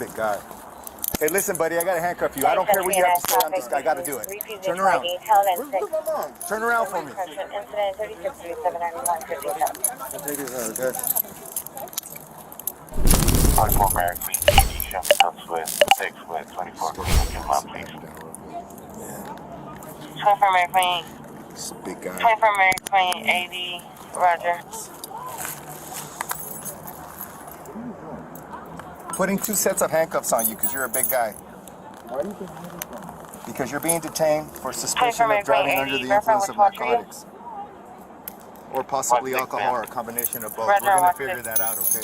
big guy. Hey, listen, buddy, I gotta handcuff you. I don't care what you have to say. I gotta do it. Turn around. Turn around for me. Incident 36379157. Okay. Hardcore American, with 6 with 24. Please. 24 American, This is a big guy. 24 American 80, Roger. Putting 2 sets of handcuffs on you because you're a big guy. Why do you think handcuffs? Because you're being detained for suspicion of driving under the influence of narcotics. Or possibly alcohol or a combination of both. We're going to figure that out, okay?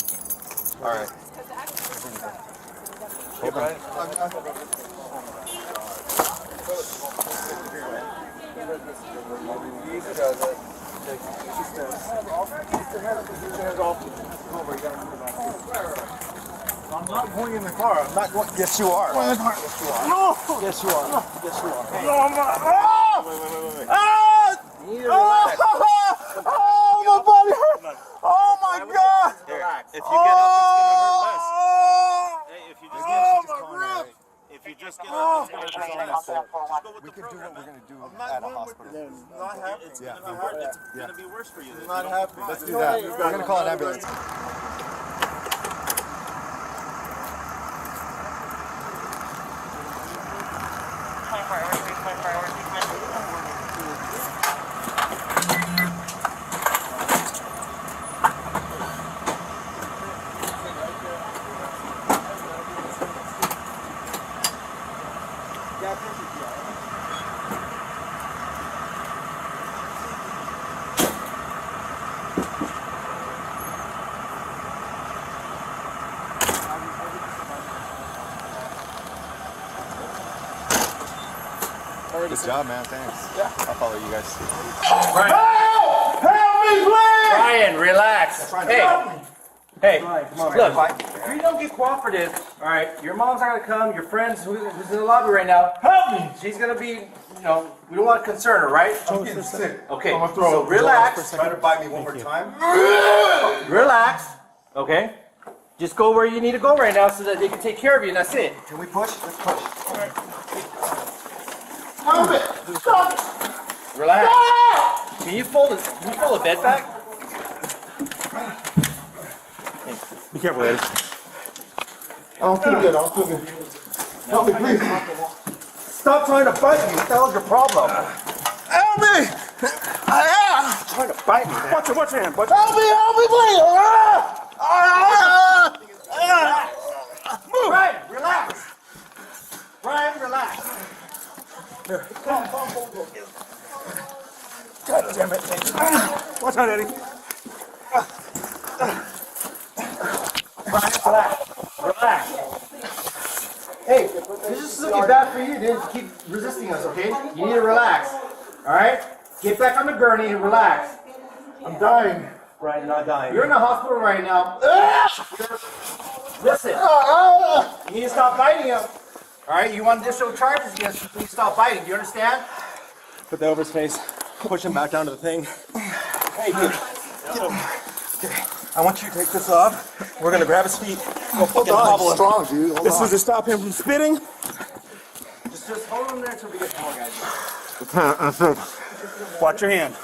All right. Hold on. I'm not going in the car. I'm not going. Yes, you are. Yes, you are. No! Yes, you are. Yes, you are. No, I'm not. Ah! Wait. Ah! You need to relax. Oh, my body hurts. Oh, my God. Relax. If you get up, it's gonna hurt less. Hey, if you just get up, it's gonna hurt less. We can do what we're going to do at a hospital. Not happy. It's gonna be worse for you. Not happy. Let's do that. We're going to call an ambulance. Good job, man. Thanks. Yeah. I'll follow you guys. Help! Help me, please! Brian, relax. Hey, look, If you don't get cooperative, all right, your mom's not gonna come, your friends who's in the lobby right now, Help me! she's gonna be, we don't want to concern her, right? I'm getting sick. Okay, I'm gonna throw so up. relax, Try to bite me one more time. relax, okay? Just go where you need to go right now so that they can take care of you, and that's it. Can we push? Let's push. Stop it! Stop it! Relax. Can you fold a bed back? Be careful, lady. I don't feel good. I don't feel good. Help me, please. Stop trying to bite me. What the hell's your problem? Help me! Trying to bite me, man. Watch your hand. Watch Help me, please! Move! Brian, relax. Brian, relax. God damn it. Watch out, Eddie. Brian, relax. Relax. Hey, this is looking bad for you, dude. Keep resisting us, okay? You need to relax. Alright? Get back on the gurney and relax. I'm dying. Brian, you're not dying. You're in the hospital right now. Listen. You need to stop biting him. Alright? You want additional charges against you, please stop biting. Do you understand? Put that over his face. Push him back down to the thing. Hey, dude. Get him. I want you to take this off. We're gonna grab his feet. Go fucking hobble him. Strong, dude. Hold This on. is to stop him from spitting. Just hold him there until we get more guys. Watch your hand.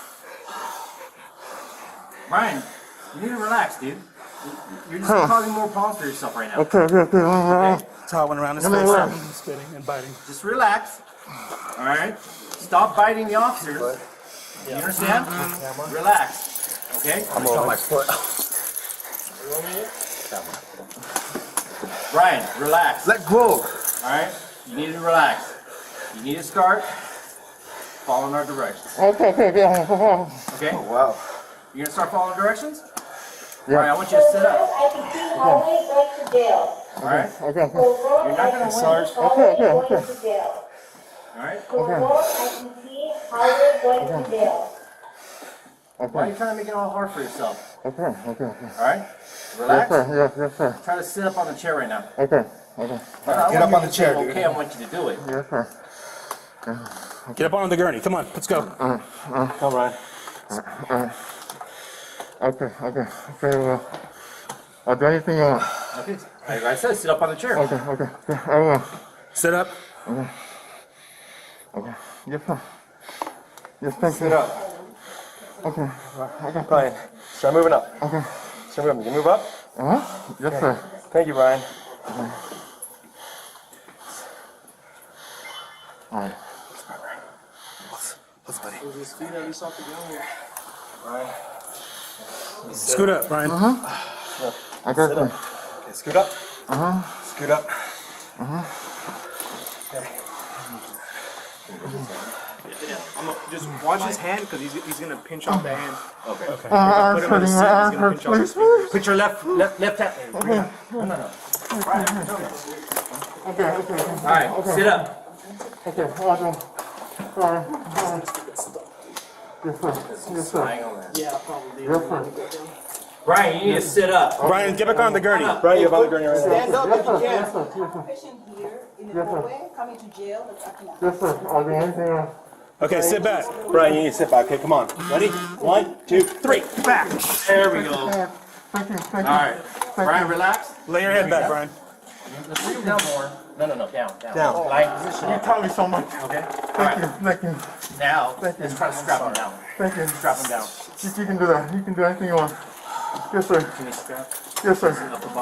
Brian, you need to relax, dude. You're just causing more problems for yourself right now. Okay. Towel around his face. Spitting and biting. Just relax. All right. Stop biting the officers. You understand? Relax. Okay. I'm on my foot. Brian, relax. Let go. All right. You need to relax. You need to start following our directions. Okay. Wow. You're gonna start following directions. Yeah. All right. I want you to sit up. I can see highway going to jail. All right. Okay. You're not gonna Sarge. Highway going to jail. All right. I can see highway going to jail. Why are you trying to make it all hard for yourself? Okay. All right. Relax. Yes, sir. Try to sit up on the chair right now. Okay. Get up on the chair, dude. Okay, I want you to do it. Yes, sir. Get up on the gurney. Come on, let's go. Come on. Okay. Very well. I'll do anything you want. Okay. Like I said, sit up on the chair. Okay, okay, okay. I will. Sit up. Okay. Okay. Yes, sir. Yes, thank you. Sit up. Okay. Okay. Brian, start moving up. Okay. Start moving up. You move up? Uh-huh. Yes, sir. Thank you, Brian. All right. Let's buddy. Scoot up, Brian. I got you. Okay, scoot up. Uh-huh. Scoot up. Just watch his hand because he's gonna pinch off the hand. I'm putting my arm for please. Put your left hand. Okay. No. Okay, okay. All right, sit up. Okay, awesome. Sorry. Yes, sir. Yes, sir. Yeah, probably. Yes, sir. Brian, you need to sit up. Brian, get back on the gurney. Brian, you have other gurney right now. Stand up if you Yes, can. sir. Yes, sir. Patient here in the hallway, coming to jail, that's acting up. Yes, sir. I'll do anything else. Okay, sit back. Brian, you need to sit back. Okay, come on. Ready? 1, 2, 3. Back. There we go. Thank you. Thank you. All right, Brian, relax. Lay your head back, Brian. Let's bring him down more. No, down. Down. Line position. You taught me so much. Okay. Thank you. Thank you. Now, let's try to strap him down. Thank you. Strap him down. You can do that. You can do anything you want. Yes, sir. Can you strap Yes, sir. up the bottom?